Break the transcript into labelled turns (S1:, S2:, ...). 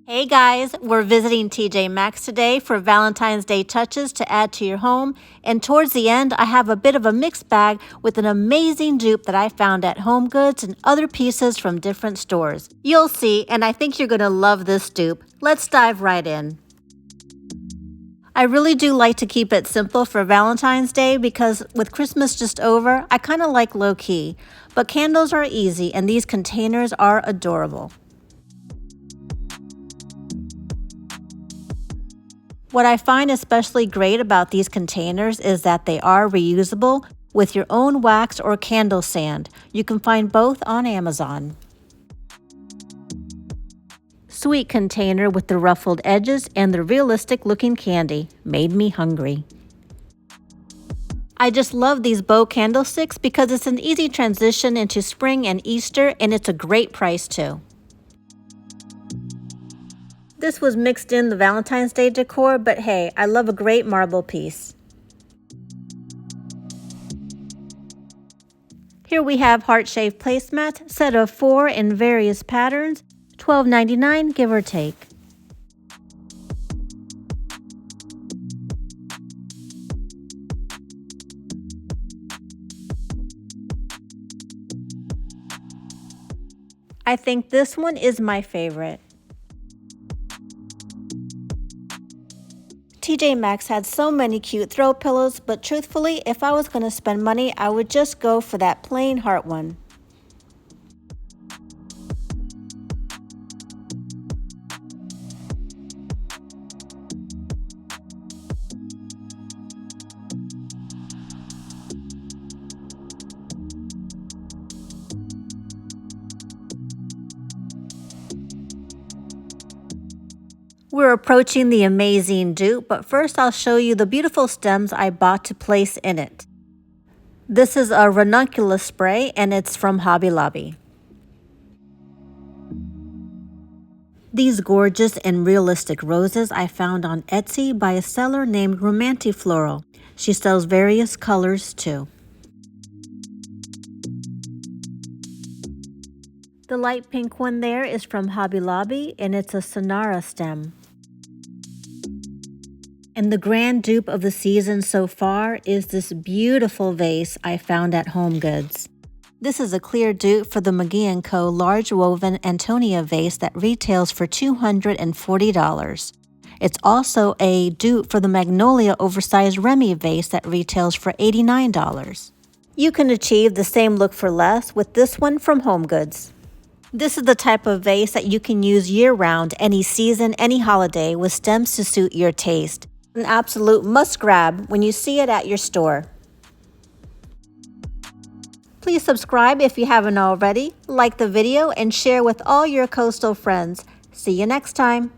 S1: Hey guys, we're visiting TjMaxx today for Valentine's Day touches to add to your home. And towards the end, I have a bit of a mixed bag with an amazing dupe that I found at HomeGoods and other pieces from different stores. You'll see, and I think you're gonna love this dupe. Let's dive right in. I really do like to keep it simple for Valentine's Day because with Christmas just over, I kind of like low key. But candles are easy and these containers are adorable. What I find especially great about these containers is that they are reusable with your own wax or candle sand. You can find both on Amazon. Sweet container with the ruffled edges and the realistic looking candy made me hungry. I just love these bow candlesticks because it's an easy transition into spring and Easter, and it's a great price too. This was mixed in the Valentine's Day decor, but hey, I love a great marble piece. Here we have heart-shaped placemat, set of 4 in various patterns, $12.99 give or take. I think this one is my favorite. TjMaxx had so many cute throw pillows, but truthfully, if I was going to spend money, I would just go for that plain heart one. We're approaching the amazing dupe, but first I'll show you the beautiful stems I bought to place in it. This is a ranunculus spray and it's from Hobby Lobby. These gorgeous and realistic roses I found on Etsy by a seller named Floral. She sells various colors too. The light pink one there is from Hobby Lobby and it's a Sonara stem. And the grand dupe of the season so far is this beautiful vase I found at HomeGoods. This is a clear dupe for the McGee Co large woven Antonia vase that retails for $240. It's also a dupe for the Magnolia oversized Remy vase that retails for $89. You can achieve the same look for less with this one from HomeGoods. This is the type of vase that you can use year-round, any season, any holiday, with stems to suit your taste. An absolute must-grab when you see it at your store. Please subscribe if you haven't already, like the video, and share with all your coastal friends. See you next time.